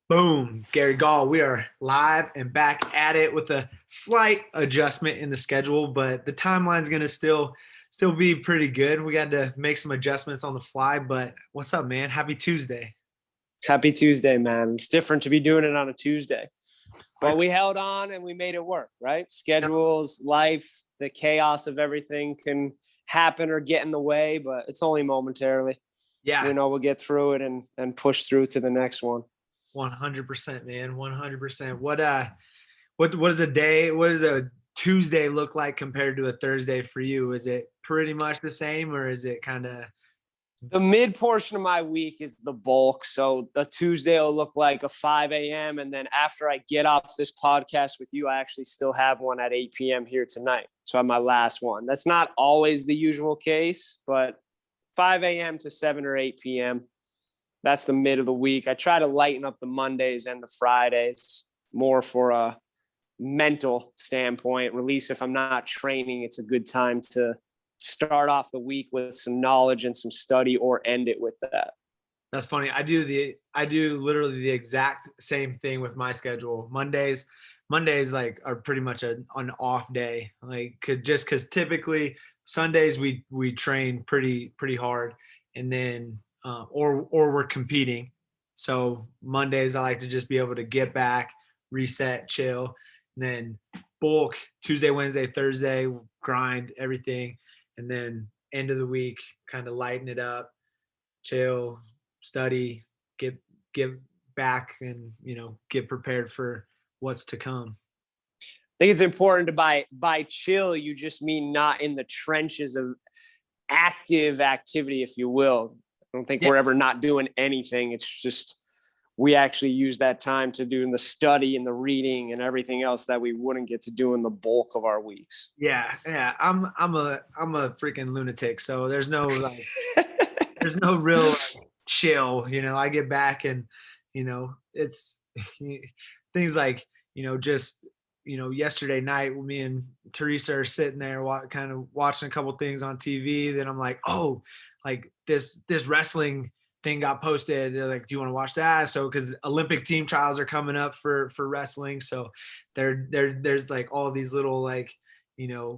Boom, Gary Gall. We are live and back at it with a slight adjustment in the schedule, but the timeline's going to still be pretty good. We got to make some adjustments on the fly, but what's up, man? Happy Tuesday. Happy Tuesday, man. It's different to be doing it on a Tuesday. But we held on and we made it work, right? Schedules, life, the chaos of everything can happen or get in the way, but it's only momentarily. Yeah. We know we'll get through it and push through to the next one. 100%, man. 100%. What does a Tuesday look like compared to a Thursday for you? Is it pretty much the same, or is it kind of the mid portion of my week is the bulk? So the Tuesday will look like a 5 a.m. And then after I get off this podcast with you, I actually still have one at 8 p.m. here tonight. So I have my last one. That's not always the usual case, but 5 a.m. to 7 or 8 p.m. That's the mid of the week. I try to lighten up the Mondays and the Fridays more for a mental standpoint. Release, if I'm not training, it's a good time to start off the week with some knowledge and some study, or end it with that. That's funny. I do literally the exact same thing with my schedule. Mondays like are pretty much an off day. Like cause typically Sundays we train pretty hard, and then or we're competing. So Mondays I like to just be able to get back, reset, chill, and then bulk Tuesday, Wednesday, Thursday, grind everything, and then end of the week kind of lighten it up, chill, study, get back, and get prepared for what's to come. I think it's important to by chill, you just mean not in the trenches of active activity, if you will. I don't think we're ever not doing anything. It's just we actually use that time to do the study and the reading and everything else that we wouldn't get to do in the bulk of our weeks. Yeah. I'm a freaking lunatic. So there's no there's no real chill. I get back and it's things like just yesterday night, me and Teresa are sitting there kind of watching a couple things on TV. Then I'm like, oh, like this wrestling thing got posted. They're like, do you want to watch that? So because Olympic team trials are coming up for wrestling, so there's like all these little like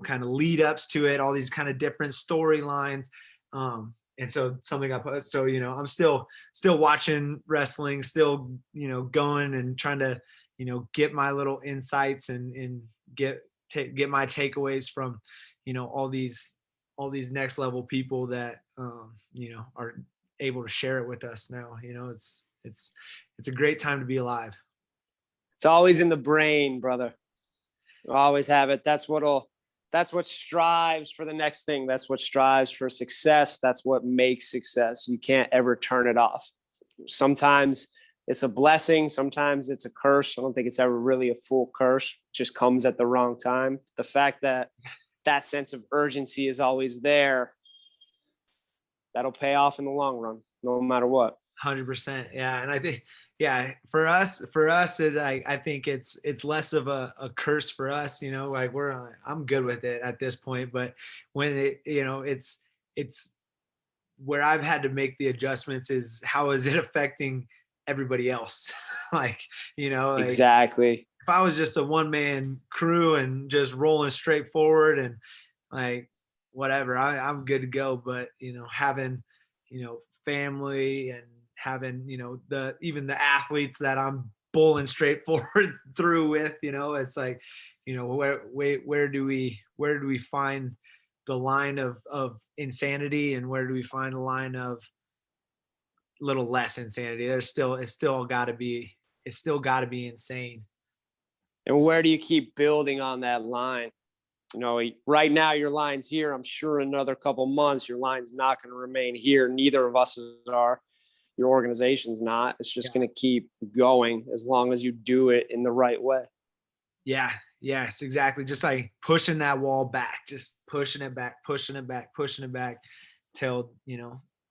kind of lead ups to it, all these kind of different storylines. And so something got posted. So I'm still watching wrestling, still going and trying to get my little insights and get my takeaways from all these next level people that are able to share it with us now. It's a great time to be alive. It's always in the brain, brother. You always have it. That's what strives for the next thing. That's what strives for success. That's what makes success. You can't ever turn it off. Sometimes it's a blessing. Sometimes it's a curse. I don't think it's ever really a full curse. It just comes at the wrong time. The fact that that sense of urgency is always there, that'll pay off in the long run, no matter what. 100%. Yeah. And I think, for us, I think it's less of a curse for us, like I'm good with it at this point, but when it's where I've had to make the adjustments is how is it affecting everybody else? like, Exactly. If I was just a one man crew and just rolling straight forward and like, whatever, I'm good to go. But, having, family and having, even the athletes that I'm bowling straight forward through with, it's like, where do we find the line of insanity, and where do we find the line of little less insanity? It's still got to be insane. And where do you keep building on that line? Right now your line's here. I'm sure in another couple months your line's not going to remain here. Neither of us are. Your organization's not. It's just going to keep going as long as you do it in the right way. Yeah. Yes, exactly. Just like pushing that wall back, just pushing it back till,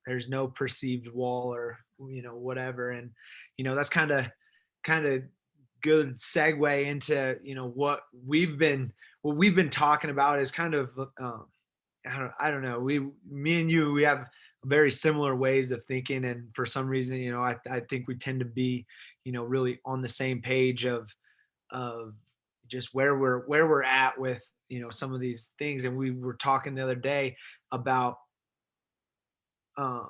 there's no perceived wall or, whatever. And, that's kind of good segue into, what we've been talking about is kind of, I don't know. Me and you, we have very similar ways of thinking. And for some reason, I think we tend to be, really on the same page of just where we're at with, some of these things. And we were talking the other day about, um,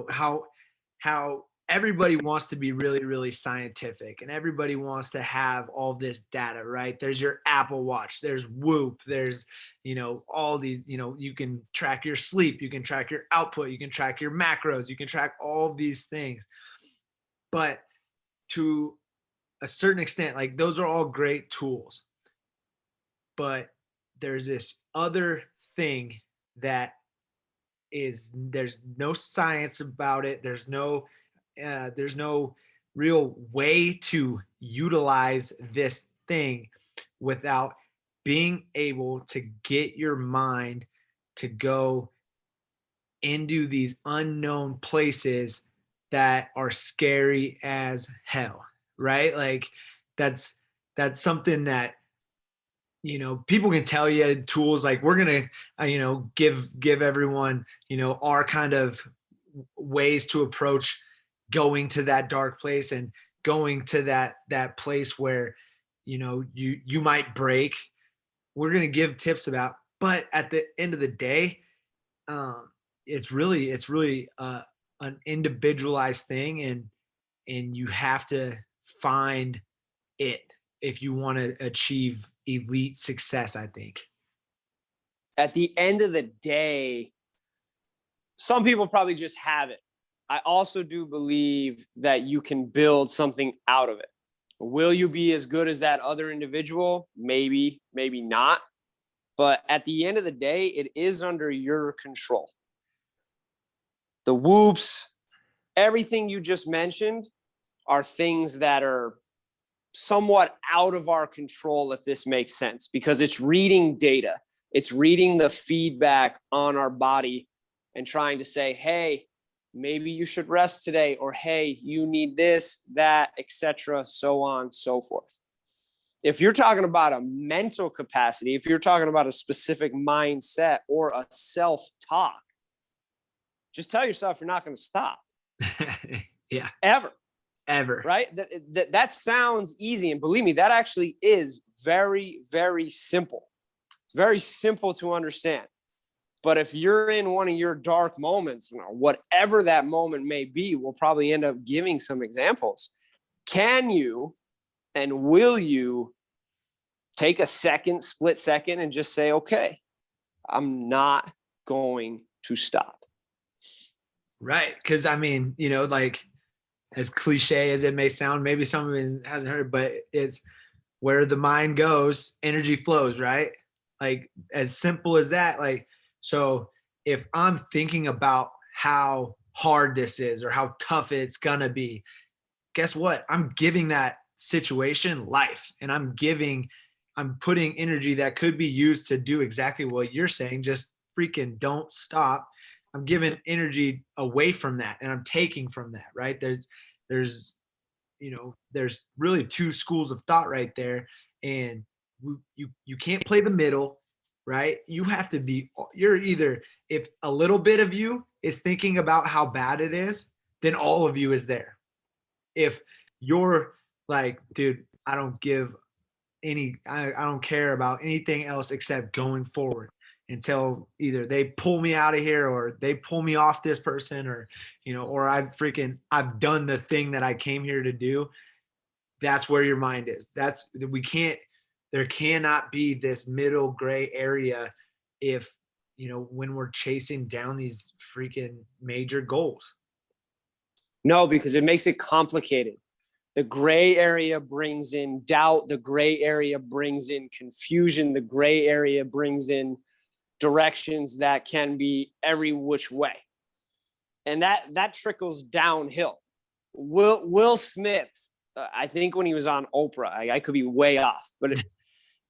how everybody wants to be really, really scientific, and everybody wants to have all this data, right? There's your Apple Watch, there's Whoop, there's, all these, you can track your sleep, you can track your output, you can track your macros, you can track all these things. But to a certain extent, like, those are all great tools. But there's this other thing that there's no science about it. There's no real way to utilize this thing without being able to get your mind to go into these unknown places that are scary as hell, right? Like, that's something that, people can tell you tools, like, we're gonna give everyone, our kind of ways to approach going to that dark place, and going to that place where, you might break. We're gonna give tips about, but at the end of the day, um it's really an individualized thing, and you have to find it if you want to achieve elite success, I think. At the end of the day, some people probably just have it. I also do believe that you can build something out of it. Will you be as good as that other individual? Maybe, maybe not. But at the end of the day, it is under your control. The whoops, everything you just mentioned are things that are somewhat out of our control, if this makes sense, because it's reading data. It's reading the feedback on our body and trying to say, hey, maybe you should rest today, or hey, you need this, that, etc., so on, so forth. If you're talking about a mental capacity, if you're talking about a specific mindset or a self-talk, just tell yourself you're not going to stop. Yeah. Ever. Right? That sounds easy. And believe me, that actually is very, very simple. It's very simple to understand. But if you're in one of your dark moments, whatever that moment may be, we'll probably end up giving some examples. Can you and will you take a split second, and just say, okay, I'm not going to stop? Right. Because, I mean, like, as cliche as it may sound, maybe some of it hasn't heard, but it's where the mind goes, energy flows, right? Like, as simple as that. Like, so if I'm thinking about how hard this is or how tough it's gonna be, guess what? I'm giving that situation life, and I'm putting energy that could be used to do exactly what you're saying. Just freaking don't stop. I'm giving energy away from that, and I'm taking from that, right? There's there's really two schools of thought right there. And you can't play the middle, right? You have to be, you're either, if a little bit of you is thinking about how bad it is, then all of you is there. If you're like, dude, I don't care about anything else except going forward until either they pull me out of here, or they pull me off this person, or or I've done the thing that I came here to do. That's where your mind is. There cannot be this middle gray area if, when we're chasing down these freaking major goals. No, because it makes it complicated. The gray area brings in doubt. The gray area brings in confusion. The gray area brings in directions that can be every which way. And that trickles downhill. Will Smith, I think when he was on Oprah, I could be way off, but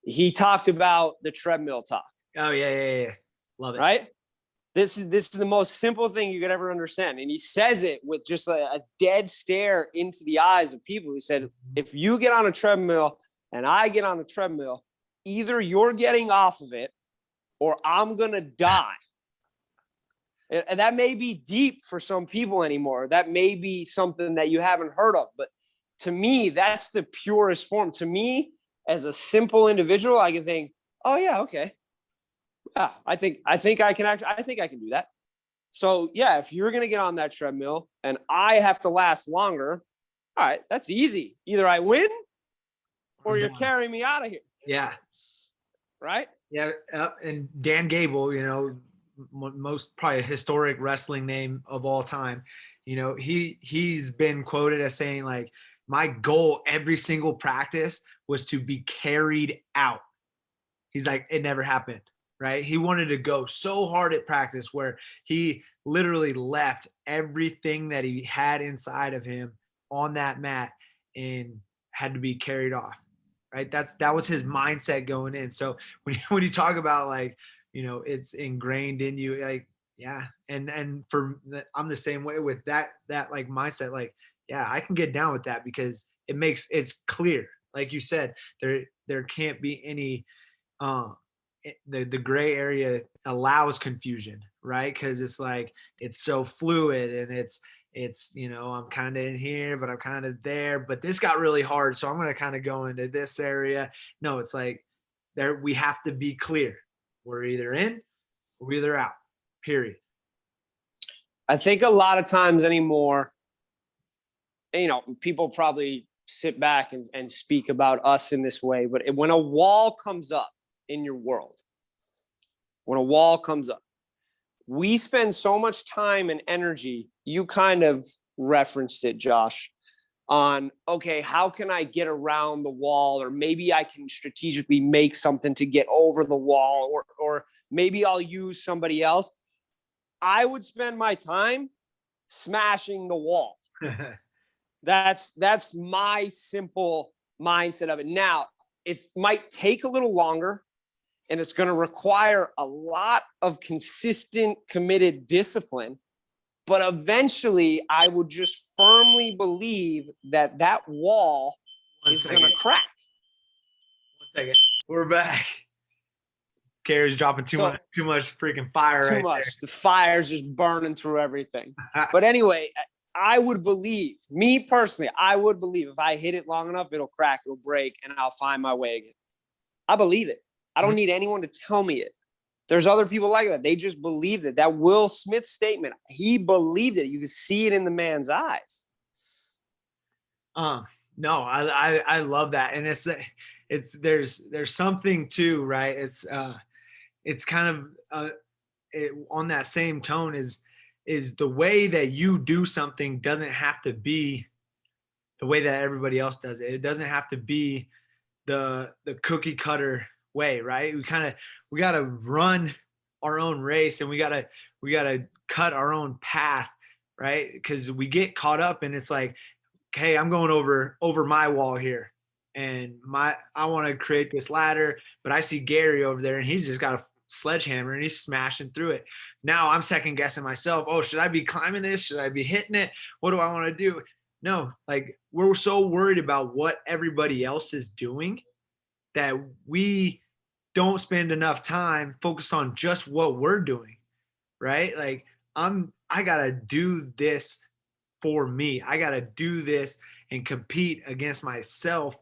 he talked about the treadmill talk. Oh, yeah. Love it. Right? This is the most simple thing you could ever understand. And he says it with just a dead stare into the eyes of people. He said, if you get on a treadmill and I get on a treadmill, either you're getting off of it or I'm going to die. And that may be deep for some people anymore. That may be something that you haven't heard of. But to me, that's the purest form. To me, as a simple individual, I can think, oh yeah, okay. Yeah, I think I can do that. So yeah, if you're gonna get on that treadmill and I have to last longer, all right, that's easy. Either I win or you're carrying me out of here. Yeah. Right? Yeah. And Dan Gable, most probably historic wrestling name of all time. He's been quoted as saying, like, my goal every single practice was to be carried out. He's like, it never happened, right? He wanted to go so hard at practice where he literally left everything that he had inside of him on that mat and had to be carried off, right? That was his mindset going in. So when you talk about, like, it's ingrained in you, like, yeah. And I'm the same way with that like mindset. Like, yeah, I can get down with that because it's clear. Like you said, there can't be any the gray area allows confusion, right? Because it's like it's so fluid and it's I'm kind of in here, but I'm kind of there. But this got really hard, so I'm going to kind of go into this area. No, it's like there we have to be clear. We're either in or we're either out. Period. I think a lot of times anymore, people probably sit back and speak about us in this way, but when a wall comes up in your world, we spend so much time and energy. You kind of referenced it, Josh, on, okay, how can I get around the wall? Or maybe I can strategically make something to get over the wall, or maybe I'll use somebody else. I would spend my time smashing the wall. That's my simple mindset of it. Now, it might take a little longer, and it's going to require a lot of consistent, committed discipline. But eventually, I would just firmly believe that wall is going to crack. 1 second. We're back. Gary's dropping too much freaking fire. Too much. There. The fire's just burning through everything. But anyway, I would believe, me personally, I would believe if I hit it long enough, it'll crack, it'll break, and I'll find my way again. I believe it. I don't need anyone to tell me it. There's other people like that. They just believed it. That Will Smith statement, he believed it. You can see it in the man's eyes. No, I love that. And there's something too, right? It's kind of on that same tone is the way that you do something doesn't have to be the way that everybody else does it. It doesn't have to be the cookie cutter way, right? We got to run our own race, and we got to cut our own path, right? Because we get caught up, and it's like, hey, I'm going over my wall here, and I want to create this ladder, but I see Gary over there, and he's just got a sledgehammer and he's smashing through it. Now I'm second guessing myself. Oh, should I be climbing this? Should I be hitting it? What do I want to do? No, like, we're so worried about what everybody else is doing that we don't spend enough time focused on just what we're doing, right? Like, I gotta do this for me. I gotta do this and compete against myself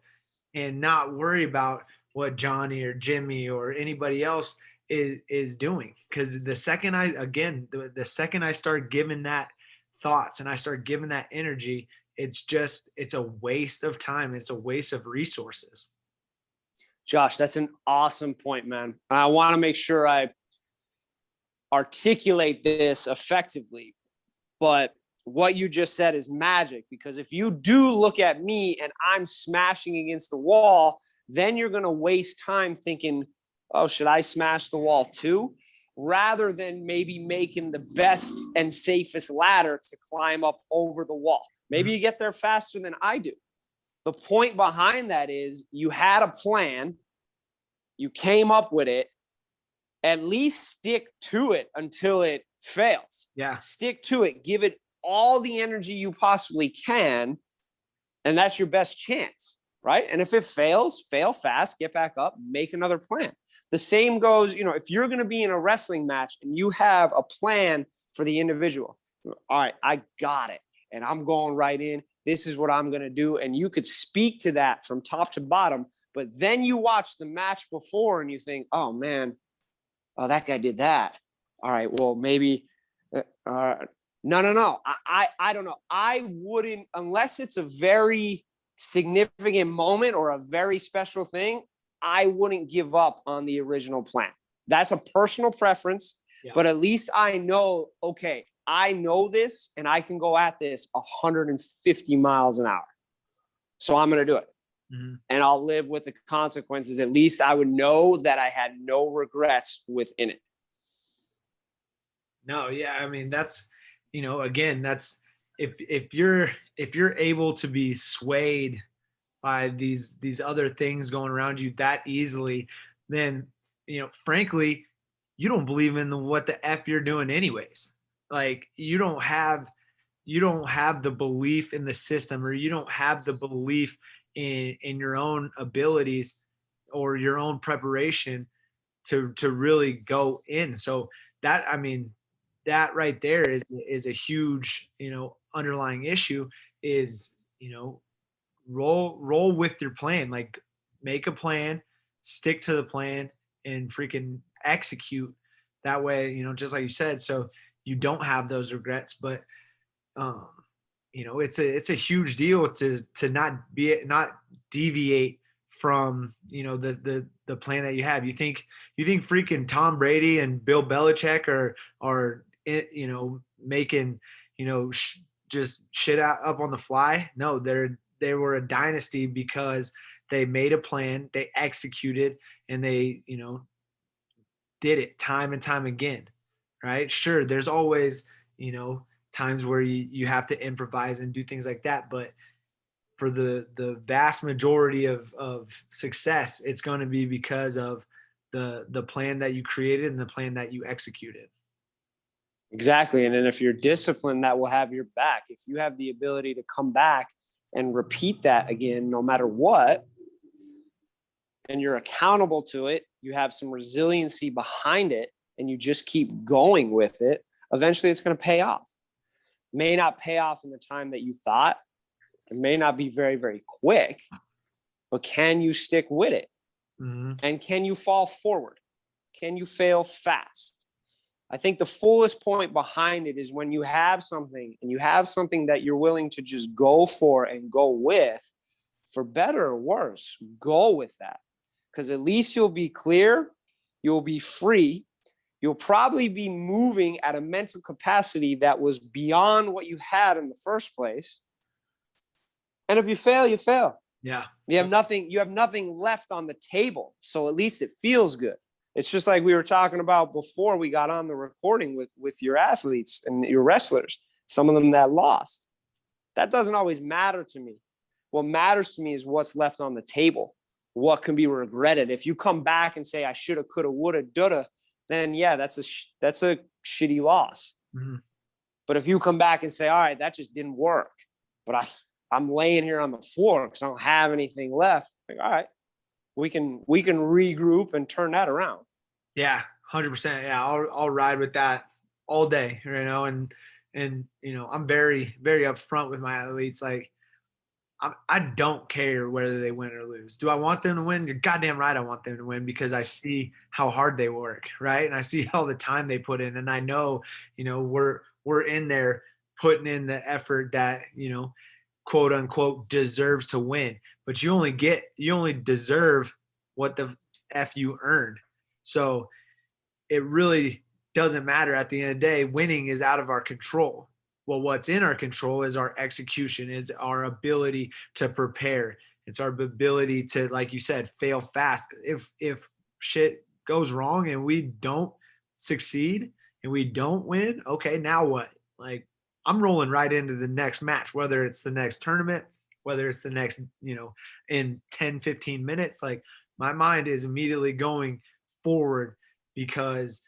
and not worry about what Johnny or Jimmy or anybody else is doing. Because the second I start giving that thoughts and I start giving that energy, it's a waste of time. It's a waste of resources. Josh, that's an awesome point, man. I want to make sure I articulate this effectively, but what you just said is magic, because if you do look at me and I'm smashing against the wall, then you're going to waste time thinking, oh, should I smash the wall too? Rather than maybe making the best and safest ladder to climb up over the wall. Maybe you get there faster than I do. The point behind that is you had a plan, you came up with it, at least stick to it until it fails. Yeah. Stick to it. Give it all the energy you possibly can, and that's your best chance, right? And if it fails, fail fast, get back up, make another plan. The same goes, if you're going to be in a wrestling match and you have a plan for the individual. All right, I got it. And I'm going right in. This is what I'm going to do. And you could speak to that from top to bottom. But then you watch the match before and you think, oh, man, oh, that guy did that. All right, well, maybe no. I don't know. I wouldn't, unless it's a very significant moment or a very special thing, I wouldn't give up on the original plan. That's a personal preference, but at least I know, okay, I know this and I can go at this 150 miles an hour. So I'm going to do it. Mm-hmm. And I'll live with the consequences. At least I would know that I had no regrets within it. No, yeah. I mean, that's, again, that's if you're able to be swayed by these other things going around you that easily, then, frankly, you don't believe in what the F you're doing anyways. Like you don't have the belief in the system, or you don't have the belief in your own abilities or your own preparation to really go in. So that, I mean, that right there is a huge, underlying issue is, roll with your plan. Like make a plan, stick to the plan, and freaking execute that way, just like you said, so you don't have those regrets. But it's a huge deal to not deviate from the plan that you have. You think freaking Tom Brady and Bill Belichick are making just shit out up on the fly? No, they were a dynasty because they made a plan, they executed, and they did it time and time again, right? Sure, there's always times where you have to improvise and do things like that, but for the vast majority of success, it's going to be because of the plan that you created and the plan that you executed. Exactly. And then if you're disciplined, that will have your back. If you have the ability to come back and repeat that again, no matter what, and you're accountable to it, you have some resiliency behind it, and you just keep going with it, eventually it's going to pay off. It may not pay off in the time that you thought. It may not be very, very quick, but can you stick with it? Mm-hmm. And can you fall forward? Can you fail fast? I think the fullest point behind it is when you have something and you have something that you're willing to just go for and go with, for better or worse, go with that. Because at least you'll be clear, you'll be free, you'll probably be moving at a mental capacity that was beyond what you had in the first place. And if you fail, you fail. Yeah. You have nothing left on the table. So at least it feels good. It's just like we were talking about before we got on the recording with your athletes and your wrestlers, some of them that lost. That doesn't always matter to me. What matters to me is what's left on the table, what can be regretted. If you come back and say, I shoulda, coulda, woulda, dulda, then yeah, that's a shitty loss. Mm-hmm. But if you come back and say, all right, that just didn't work, but I'm laying here on the floor because I don't have anything left. Like, all right, we can regroup and turn that around. Yeah, 100%. Yeah, I'll ride with that all day, and I'm very, very upfront with my athletes. Like, I don't care whether they win or lose. Do I want them to win? You're goddamn right I want them to win, because I see how hard they work, right? And I see all the time they put in, and I know, we're in there putting in the effort that, quote unquote deserves to win. But you only deserve what the F you earned. So it really doesn't matter at the end of the day. Winning is out of our control. Well, what's in our control is our execution, is our ability to prepare. It's our ability to, like you said, fail fast. If shit goes wrong and we don't succeed and we don't win, okay, now what? Like, I'm rolling right into the next match, whether it's the next tournament, whether it's the next, in 10, 15 minutes. Like, my mind is immediately going forward, because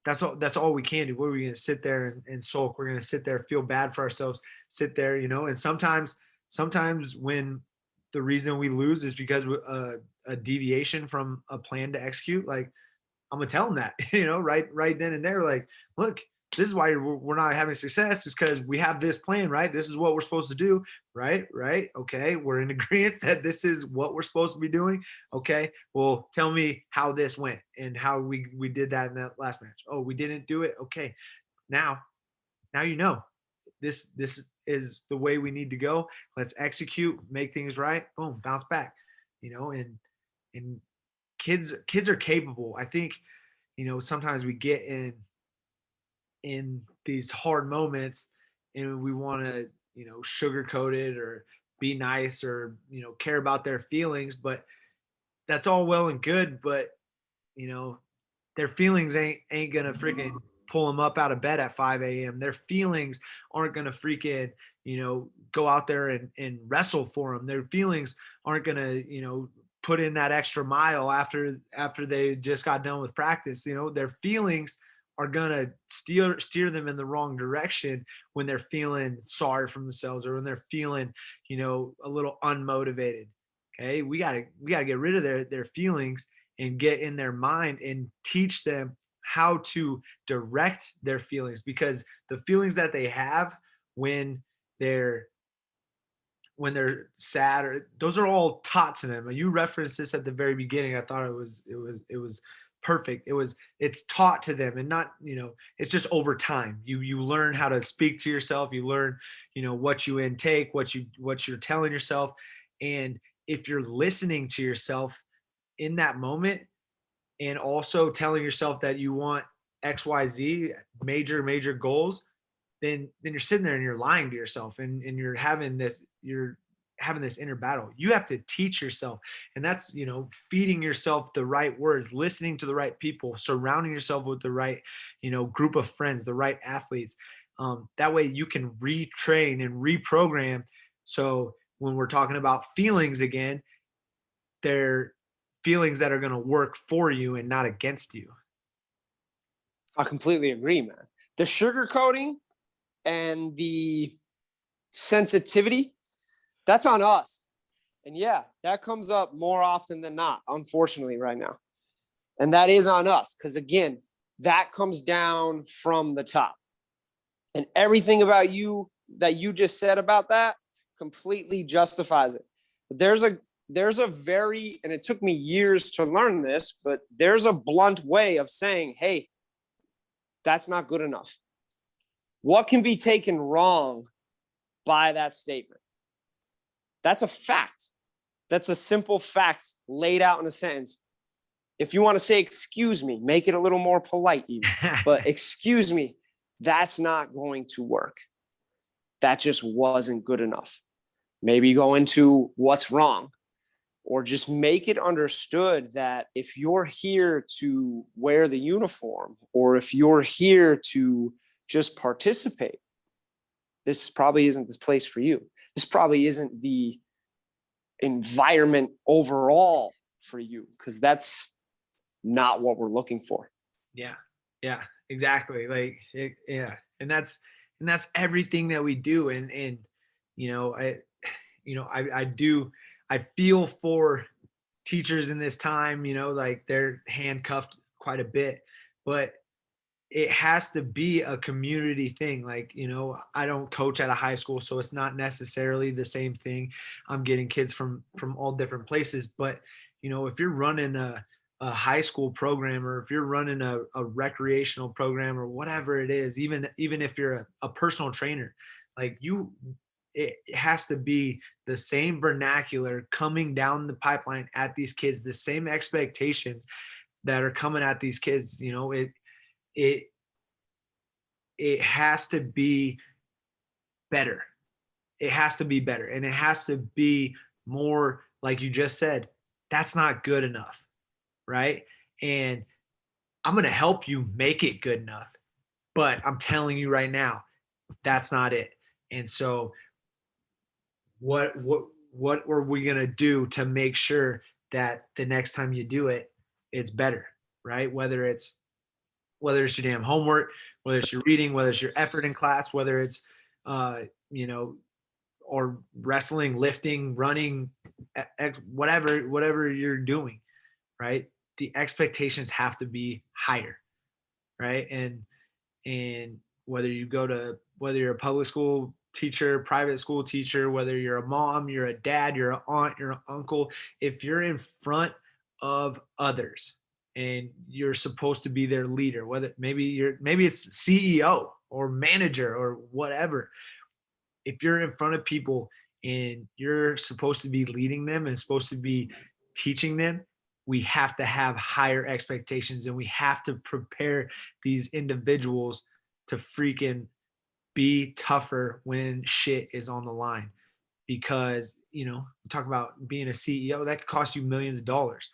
that's all we can do. We're going to sit there and sulk. We're going to sit there, feel bad for ourselves, sit there, and sometimes when the reason we lose is because a deviation from a plan to execute, like, I'm going to tell them that, right then and there, like, look, this is why we're not having success, is because we have this plan, right? This is what we're supposed to do, right? Right. Okay. We're in agreement that this is what we're supposed to be doing. Okay. Well, tell me how this went and how we did that in that last match. Oh, we didn't do it. Okay. Now, you know, this is the way we need to go. Let's execute, make things right. Boom, bounce back. And kids are capable. I think, sometimes we get in these hard moments and we want to, sugarcoat it or be nice or, care about their feelings, but that's all well and good, but you know, their feelings ain't gonna freaking pull them up out of bed at 5 a.m. Their feelings aren't gonna freaking, go out there and wrestle for them. Their feelings aren't gonna, put in that extra mile after they just got done with practice. Their feelings are gonna steer them in the wrong direction when they're feeling sorry for themselves or when they're feeling, a little unmotivated. Okay, we gotta get rid of their feelings and get in their mind and teach them how to direct their feelings, because the feelings that they have when they're sad, or those are all taught to them. You referenced this at the very beginning. I thought it was perfect. It's taught to them, and not, it's just over time. You learn how to speak to yourself. You learn, what you intake, what you're telling yourself. And if you're listening to yourself in that moment and also telling yourself that you want XYZ major goals, then you're sitting there and you're lying to yourself, and you're having this inner battle. You have to teach yourself. And that's, feeding yourself the right words, listening to the right people, surrounding yourself with the right, group of friends, the right athletes. That way you can retrain and reprogram. So when we're talking about feelings again, they're feelings that are going to work for you and not against you. I completely agree, man. The sugarcoating and the sensitivity, that's on us. And yeah, that comes up more often than not, unfortunately, right now. And that is on us, because again, that comes down from the top. And everything about you that you just said about that completely justifies it. But there's a very, and it took me years to learn this, but there's a blunt way of saying, hey, that's not good enough. What can be taken wrong by that statement? That's a fact. That's a simple fact laid out in a sentence. If you want to say, excuse me, make it a little more polite even, but excuse me, that's not going to work. That just wasn't good enough. Maybe go into what's wrong, or just make it understood that if you're here to wear the uniform, or if you're here to just participate, this probably isn't this place for you. This probably isn't the environment overall for you, because that's not what we're looking for. Yeah, exactly. Yeah. And that's everything that we do. And I feel for teachers in this time, like they're handcuffed quite a bit, but it has to be a community thing. Like, I don't coach at a high school, so it's not necessarily the same thing. I'm getting kids from all different places, but if you're running a high school program, or if you're running a recreational program, or whatever it is, even if you're a personal trainer, like it has to be the same vernacular coming down the pipeline at these kids, the same expectations that are coming at these kids. It has to be better. It has to be better. And it has to be more, like you just said, that's not good enough. Right. And I'm going to help you make it good enough, but I'm telling you right now, that's not it. And so what are we going to do to make sure that the next time you do it, it's better, right? Whether it's your damn homework, whether it's your reading, whether it's your effort in class, whether it's, or wrestling, lifting, running, whatever you're doing, right? The expectations have to be higher, right? And And whether you're a public school teacher, private school teacher, whether you're a mom, you're a dad, you're an aunt, you're an uncle, if you're in front of others and you're supposed to be their leader, whether maybe it's CEO or manager or whatever, if you're in front of people and you're supposed to be leading them and supposed to be teaching them, we have to have higher expectations, and we have to prepare these individuals to freaking be tougher when shit is on the line. Because, talk about being a CEO, that could cost you millions of dollars.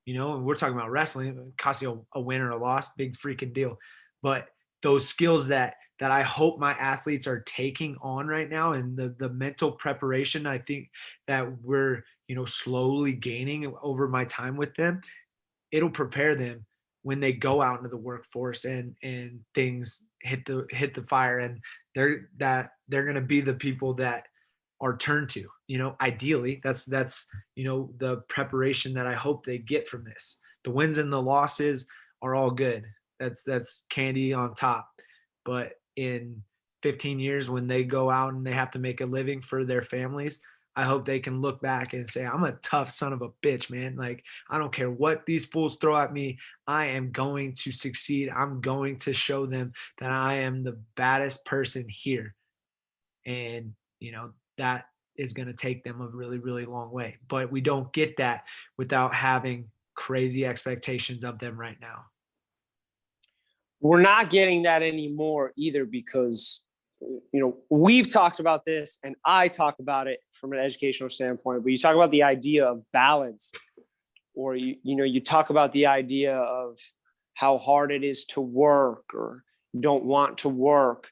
And we're talking about wrestling, it costs you a win or a loss, big freaking deal. But those skills that I hope my athletes are taking on right now, and the mental preparation I think that we're slowly gaining over my time with them, it'll prepare them when they go out into the workforce and things hit the fire, and they're going to be the people that are turned to. Ideally, that's the preparation that I hope they get from this. The wins and the losses are all good. That's candy on top. But in 15 years, when they go out and they have to make a living for their families, I hope they can look back and say, I'm a tough son of a bitch, man. Like, I don't care what these fools throw at me. I am going to succeed. I'm going to show them that I am the baddest person here. And, that is going to take them a really, really long way. But we don't get that without having crazy expectations of them right now. We're not getting that anymore either, because we've talked about this and I talk about it from an educational standpoint, but you talk about the idea of balance, or you talk about the idea of how hard it is to work or don't want to work.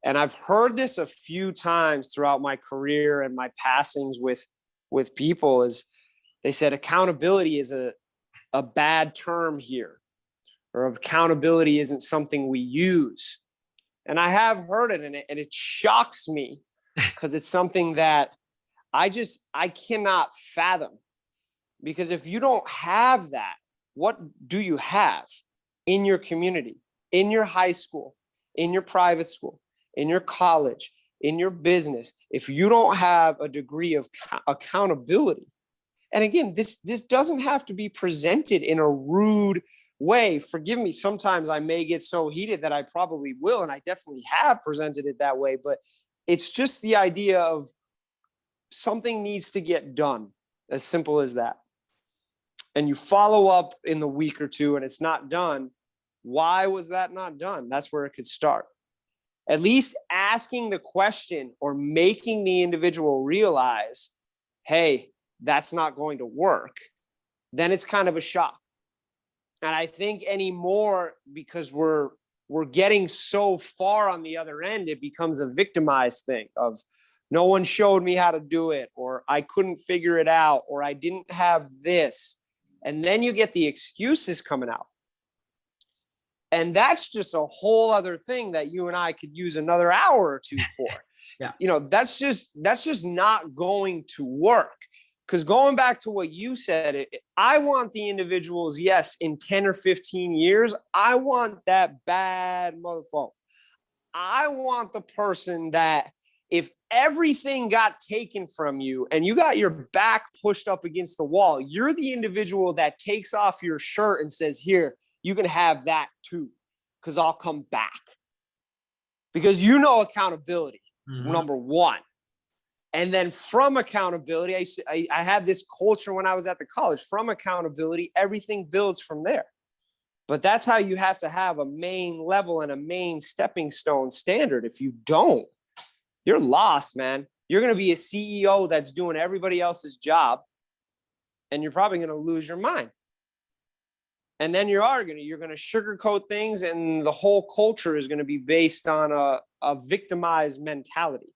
And I've heard this a few times throughout my career and my passings with people, is they said accountability is a bad term here, or accountability isn't something we use. And I have heard it, and it shocks me, because it's something that I cannot fathom. Because if you don't have that, what do you have in your community, in your high school, in your private school, in your college, in your business? If you don't have a degree of accountability, and again, this doesn't have to be presented in a rude way. Forgive me, sometimes I may get so heated that I probably will, and I definitely have presented it that way, but it's just the idea of something needs to get done, as simple as that. And you follow up in the week or two and it's not done. Why was that not done? That's where it could start. At least asking the question, or making the individual realize, hey, that's not going to work, then it's kind of a shock. And I think anymore, because we're getting so far on the other end, it becomes a victimized thing of, no one showed me how to do it, or I couldn't figure it out, or I didn't have this. And then you get the excuses coming out. And that's just a whole other thing that you and I could use another hour or two for. Yeah. That's just not going to work. Because going back to what you said, I want the individuals, yes, in 10 or 15 years, I want that bad motherfucker. I want the person that, if everything got taken from you and you got your back pushed up against the wall, you're the individual that takes off your shirt and says, here, you can have that too, because I'll come back. Because accountability, number one. And then from accountability, I had this culture when I was at the college. From accountability, everything builds from there. But that's how you have to have a main level and a main stepping stone standard. If you don't, you're lost, man. You're going to be a CEO that's doing everybody else's job, and you're probably going to lose your mind. And then you're going to sugarcoat things, and the whole culture is going to be based on a victimized mentality.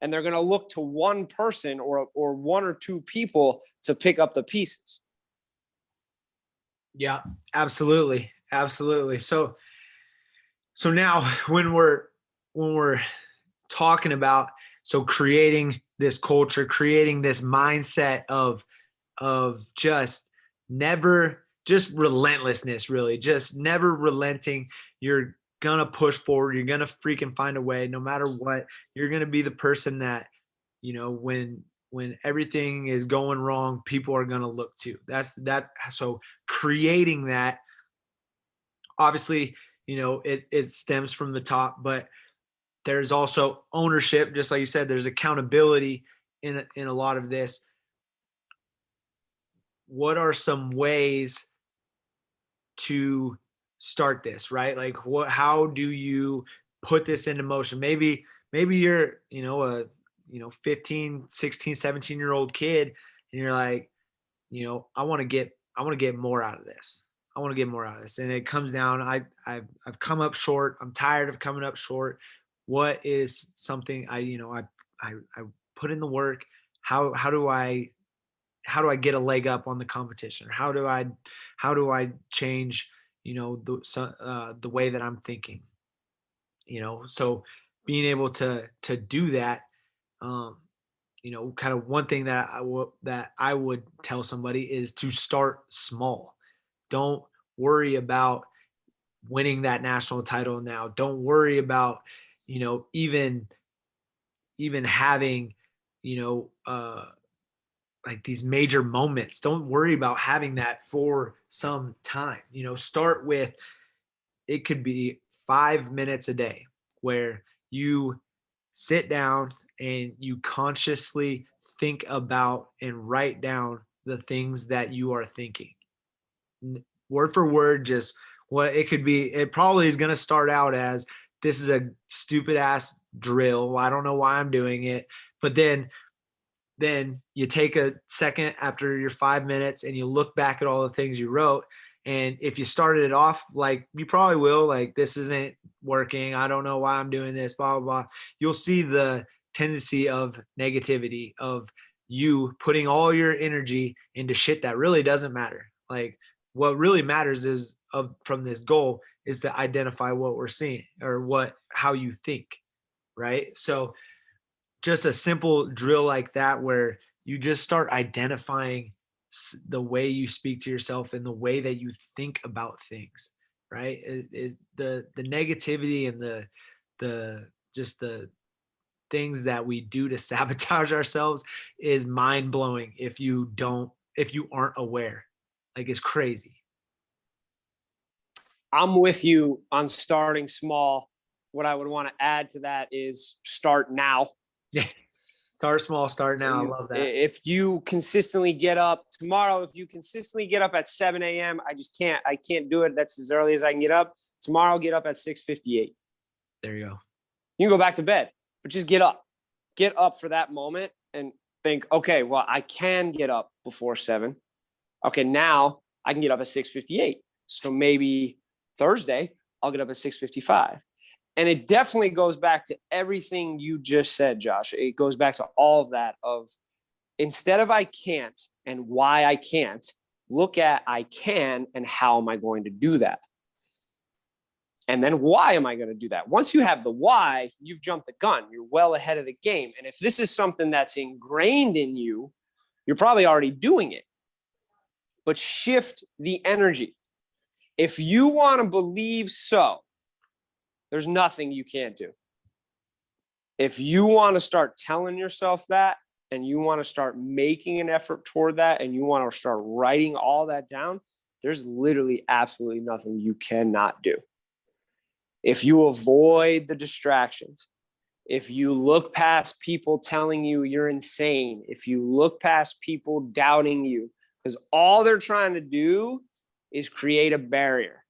And they're going to look to one person or one or two people to pick up the pieces. Yeah, absolutely. Absolutely. So now when we're talking about, creating this culture, creating this mindset of just relentlessness, really, just never relenting. You're gonna push forward. You're gonna freaking find a way, no matter what. You're gonna be the person that, when everything is going wrong, people are gonna look to. That's that. So creating that, obviously, it stems from the top, but there's also ownership, just like you said. There's accountability in a lot of this. What are some ways to start this, right? Like, how do you put this into motion? Maybe you're, a 15, 16, 17-year-old kid, and you're like, I want to get more out of this. I want to get more out of this. And it comes down, I've come up short. I'm tired of coming up short. What is something I put in the work? How do I get a leg up on the competition? How do I change, the way that I'm thinking? So being able to do that, kind of one thing that I would tell somebody is to start small. Don't worry about winning that national title now. Don't worry about, even having, you know, like these major moments. Don't worry about having that for some time. Start with, it could be 5 minutes a day where you sit down and you consciously think about and write down the things that you are thinking. Word for word, just what it could be. It probably is going to start out as, this is a stupid ass drill. I don't know why I'm doing it. But then you take a second after your 5 minutes and you look back at all the things you wrote. And if you started it off like you probably will, like, this isn't working, I don't know why I'm doing this, blah, blah, blah. You'll see the tendency of negativity, of you putting all your energy into shit that really doesn't matter. Like, what really matters is, from this goal, is to identify what we're seeing, or how you think. Right. So just a simple drill like that, where you just start identifying the way you speak to yourself and the way that you think about things, right? Is the negativity and the just the things that we do to sabotage ourselves is mind blowing if you aren't aware. Like, it's crazy. I'm with you on starting small. What I would want to add to that is start now. Yeah. Start small, start now. I love that. If you consistently get up tomorrow, if you consistently get up at 7 a.m., I can't do it. That's as early as I can get up. Tomorrow, get up at 6:58. There you go. You can go back to bed, but just get up. Get up for that moment and think, okay, well, I can get up before 7. Okay, now I can get up at 6:58. So maybe Thursday, I'll get up at 6:55. And it definitely goes back to everything you just said, Josh. It goes back to all of that, of, instead of I can't and why I can't, look at I can and how am I going to do that? And then why am I going to do that? Once you have the why, you've jumped the gun. You're well ahead of the game. And if this is something that's ingrained in you, you're probably already doing it. But shift the energy. If you want to believe so, there's nothing you can't do. If you want to start telling yourself that, and you want to start making an effort toward that, and you want to start writing all that down, there's literally absolutely nothing you cannot do. If you avoid the distractions, if you look past people telling you you're insane, if you look past people doubting you, because all they're trying to do is create a barrier.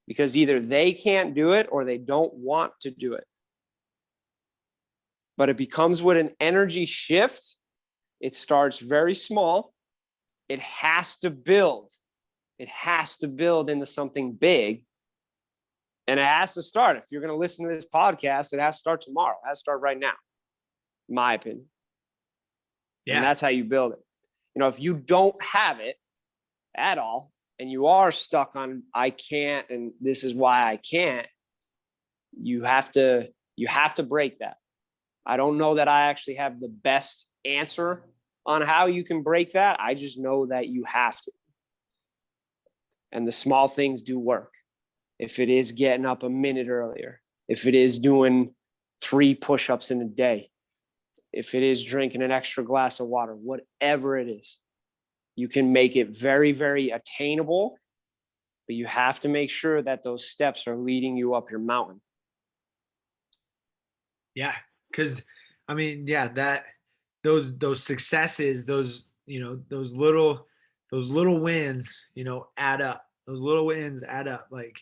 Because either they can't do it or they don't want to do it. But it becomes with an energy shift. It starts very small. It has to build. It has to build into something big. And it has to start. If you're going to listen to this podcast, it has to start tomorrow. It has to start right now, in my opinion. Yeah. And that's how you build it. If you don't have it at all, and you are stuck on I can't, and this is why I can't, you have to break that. I don't know that I actually have the best answer on how you can break that. I just know that you have to. And the small things do work. if it is getting up a minute earlier, if it is doing 3 push-ups in a day, if it is drinking an extra glass of water, whatever it is, you can make it very, very attainable, but you have to make sure that those steps are leading you up your mountain. Yeah, because I mean, yeah, that those successes, those those little wins, add up. Those little wins add up. Like,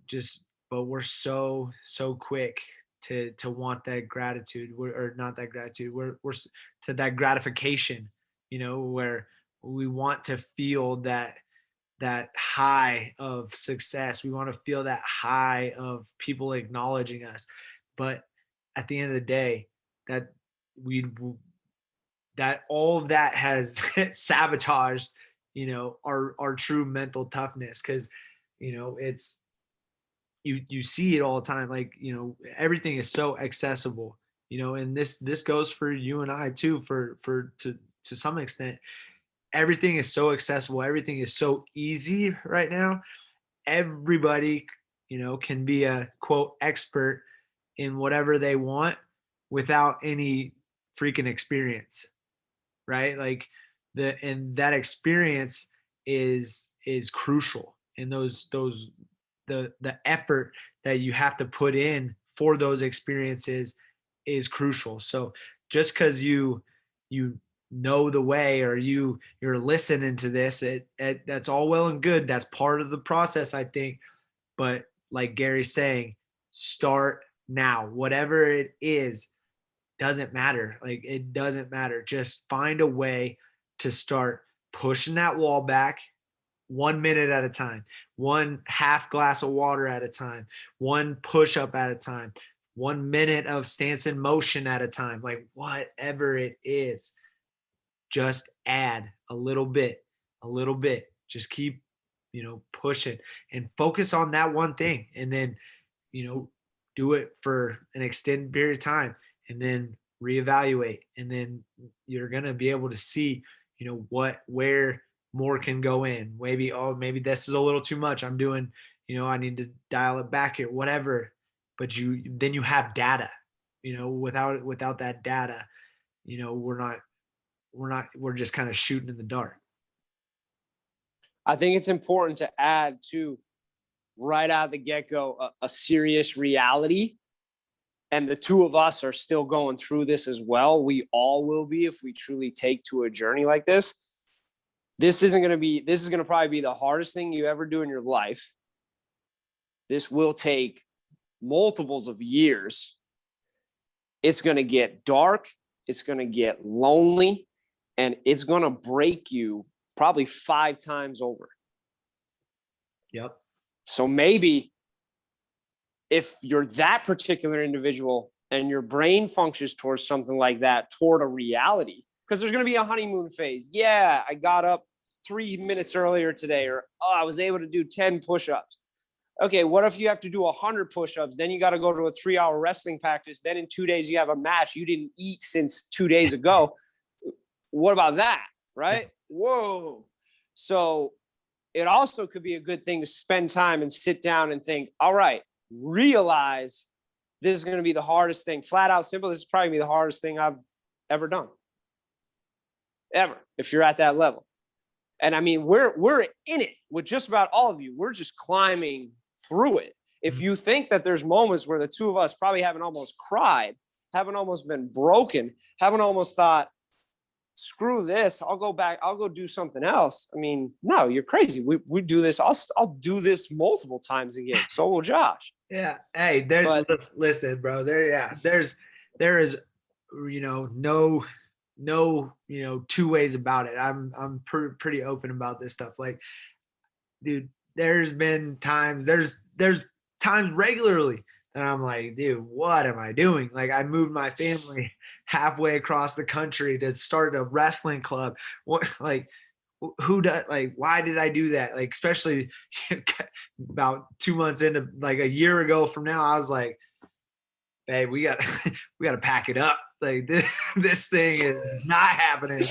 just but we're so quick to want that gratitude, or not that gratitude. We're to that gratification, where we want to feel that high of success. We want to feel that high of people acknowledging us. But at the end of the day, that we that all of that has sabotaged, our true mental toughness. Because, it's you see it all the time. Like, everything is so accessible, and this goes for you and I too, to some extent. Everything is so accessible, everything is so easy right now. Everybody, can be a quote expert in whatever they want without any freaking experience, right? Like, and that experience is crucial. And the effort that you have to put in for those experiences is crucial. So just because you know the way, or you're listening to this, that's all well and good. That's part of the process, I think. But like Gary's saying, start now. Whatever it is, doesn't matter. Like, it doesn't matter. Just find a way to start pushing that wall back, 1 minute at a time, one half glass of water at a time, one push up at a time, 1 minute of stance in motion at a time. Like, whatever it is, just add a little bit, a little bit. Just keep, pushing, and focus on that one thing. And then, do it for an extended period of time, and then reevaluate. And then you're going to be able to see, where more can go in. Maybe, oh, maybe this is a little too much. I'm doing, I need to dial it back here, whatever. But then you have data, without that data, we're just kind of shooting in the dark. I think it's important to add to, right out of the get-go, a serious reality. And the two of us are still going through this as well. We all will be, if we truly take to a journey like this. This is going to probably be the hardest thing you ever do in your life. This will take multiples of years. It's going to get dark. It's going to get lonely, and it's going to break you probably 5 times over. Yep. So maybe if you're that particular individual and your brain functions towards something like that, toward a reality, because there's going to be a honeymoon phase. Yeah, I got up 3 minutes earlier today, or I was able to do 10 push-ups. Okay, what if you have to do 100 push-ups? Then you got to go to a 3-hour wrestling practice. Then in 2 days, you have a match you didn't eat since 2 days ago. What about that, right? Whoa. So it also could be a good thing to spend time and sit down and think, all right, realize this is going to be the hardest thing. Flat out simple, this is probably the hardest thing I've ever done. Ever, if you're at that level. And I mean, we're in it with just about all of you. We're just climbing through it. If you think that there's moments where the two of us probably haven't almost cried, haven't almost been broken, haven't almost thought, screw this, I'll go back, I'll go do something else. I mean, no, you're crazy. We do this. I'll do this multiple times again. So will Josh. Yeah. Hey, listen, bro. There is, no, two ways about it. I'm pretty open about this stuff. Like, dude, there's times regularly that I'm like, dude, what am I doing? Like, I moved my family halfway across the country to start a wrestling club. What, like, who does, like, why did I do that? Like, especially about 2 months into, like, a year ago from now, I was like, hey, we got to pack it up. Like, this thing is not happening.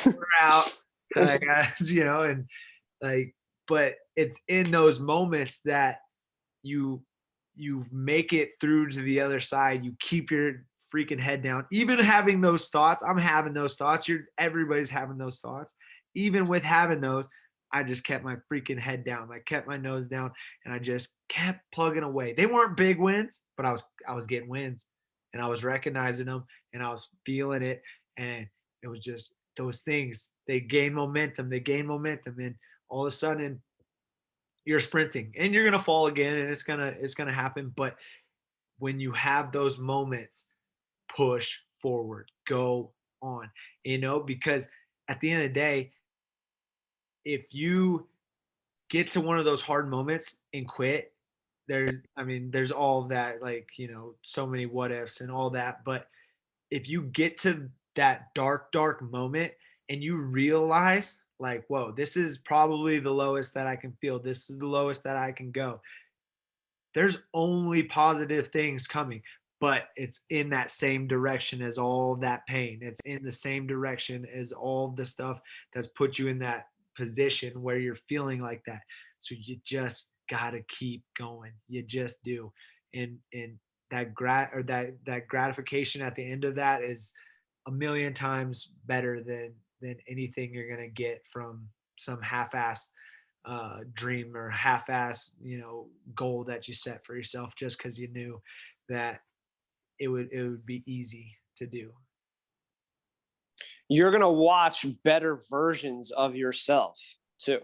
We're out, like, and like, but it's in those moments that you you make it through to the other side. You keep your freaking head down. Even having those thoughts, I'm having those thoughts. Everybody's having those thoughts. Even with having those, I just kept my freaking head down. I kept my nose down and I just kept plugging away. They weren't big wins, but I was getting wins and I was recognizing them and I was feeling it. And it was just those things. They gain momentum. They gain momentum. And all of a sudden you're sprinting and you're gonna fall again and it's gonna happen. But when you have those moments, push forward, go on, because at the end of the day, if you get to one of those hard moments and quit, there's all of that, like, so many what ifs and all that. But if you get to that dark, dark moment and you realize, like, whoa, this is probably the lowest that I can feel. This is the lowest that I can go. There's only positive things coming, but it's in that same direction as all of that pain. It's in the same direction as all of the stuff that's put you in that position where you're feeling like that. So you just gotta keep going. You just do. And that gratification at the end of that is a million times better than anything you're gonna get from some half-assed dream or half-ass goal that you set for yourself just because you knew that it would be easy to do. You're going to watch better versions of yourself too.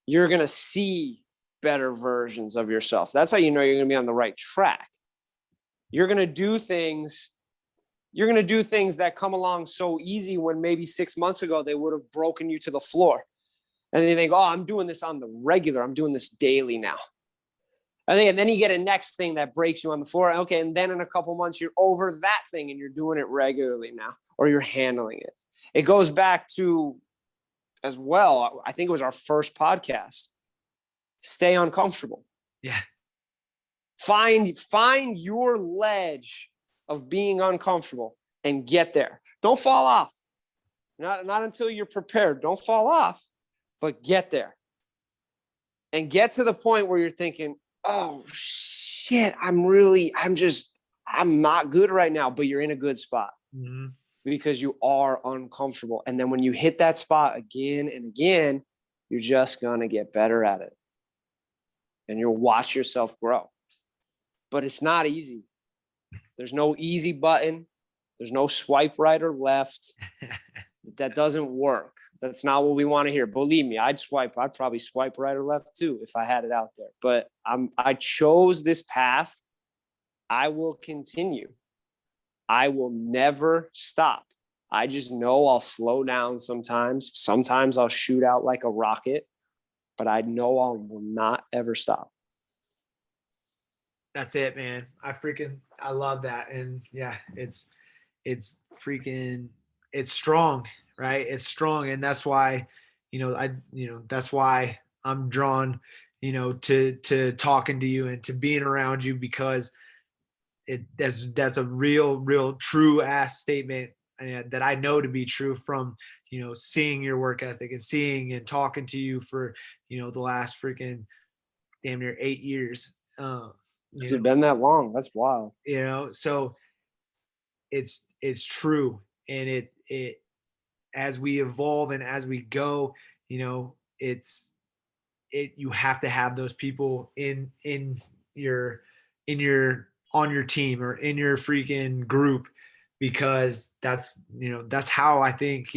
You're going to see better versions of yourself. That's how you know you're going to be on the right track. You're going to do things that come along so easy when maybe 6 months ago they would have broken you to the floor. And then you think, oh, I'm doing this on the regular. I'm doing this daily now. And then you get a next thing that breaks you on the floor. Okay, and then in a couple months, you're over that thing and you're doing it regularly now, or you're handling it. It goes back to, as well, I think it was our first podcast, stay uncomfortable. Yeah. Find your ledge of being uncomfortable and get there. Don't fall off. Not until you're prepared. Don't fall off. But get there and get to the point where you're thinking, oh shit, I'm not good right now, but you're in a good spot because you are uncomfortable. And then when you hit that spot again and again, you're just going to get better at it and you'll watch yourself grow. But it's not easy. There's no easy button. There's no swipe right or left. That doesn't work. That's not what we want to hear. Believe me, I'd probably swipe right or left too if I had it out there. But I chose this path. I will continue. I will never stop. I just know I'll slow down sometimes. Sometimes I'll shoot out like a rocket, but I know I will not ever stop. That's it, man. I love that. And yeah, it's strong, right? It's strong. And that's why, that's why I'm drawn, to talking to you and to being around you, because that's a real true ass statement that I know to be true from, seeing your work ethic and seeing and talking to you for, the last freaking damn near 8 years. Has it been that long? That's wild. So it's true. And it as we evolve and as we go, you have to have those people in your on your team or in your freaking group, because that's how I think,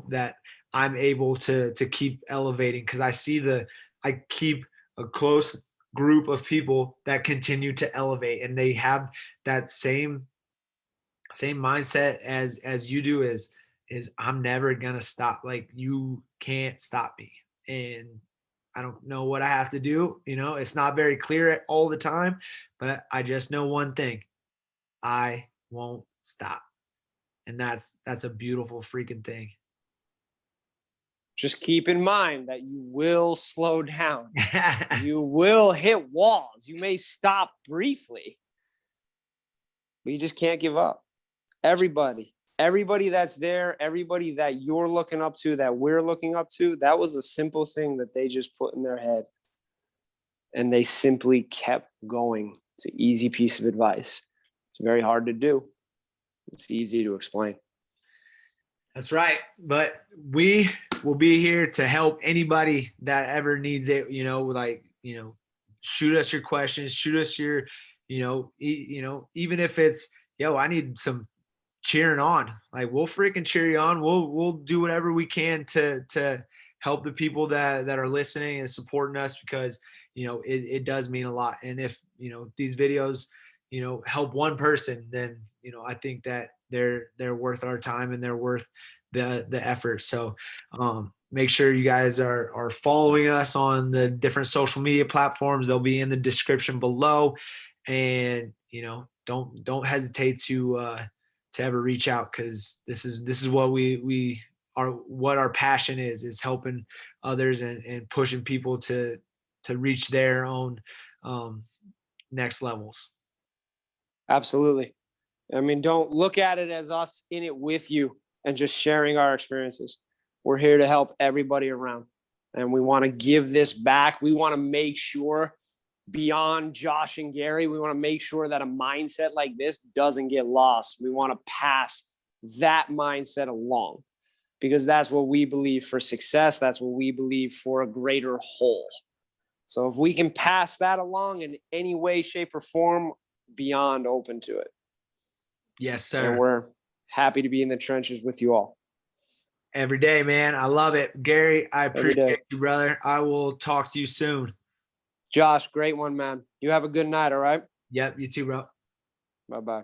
that I'm able to keep elevating, because I keep a close group of people that continue to elevate, and they have that same mindset as you do, is I'm never gonna stop. Like, you can't stop me. And I don't know what I have to do. It's not very clear all the time, but I just know one thing: I won't stop. And that's a beautiful freaking thing. Just keep in mind that you will slow down. You will hit walls. You may stop briefly, but you just can't give up. Everybody everybody that's there, everybody that you're looking up to, that we're looking up to, that was a simple thing that they just put in their head. And they simply kept going. It's an easy piece of advice. It's very hard to do. It's easy to explain. That's right. But we will be here to help anybody that ever needs it, shoot us your questions, shoot us your, even if it's, I need some cheering on. Like, we'll freaking cheer you on. We'll do whatever we can to help the people that are listening and supporting us, because, it does mean a lot. And if, these videos, help one person, then, I think that they're worth our time and they're worth the effort. So make sure you guys are following us on the different social media platforms. They'll be in the description below. And, don't hesitate to ever reach out, because this is what we are, what our passion is helping others and pushing people to reach their own next levels. Absolutely. I mean, don't look at it as us in it with you and just sharing our experiences. We're here to help everybody around, and we want to give this back. We want to make sure, beyond Josh and Gary, we want to make sure that a mindset like this doesn't get lost. We want to pass that mindset along, because that's what we believe for success. That's what we believe for a greater whole. So if we can pass that along in any way, shape, or form, beyond open to it. Yes, sir. And we're happy to be in the trenches with you all. Every day, man. I love it. Gary, I appreciate you, brother. I will talk to you soon. Josh, great one, man. You have a good night, all right? Yep, you too, bro. Bye-bye.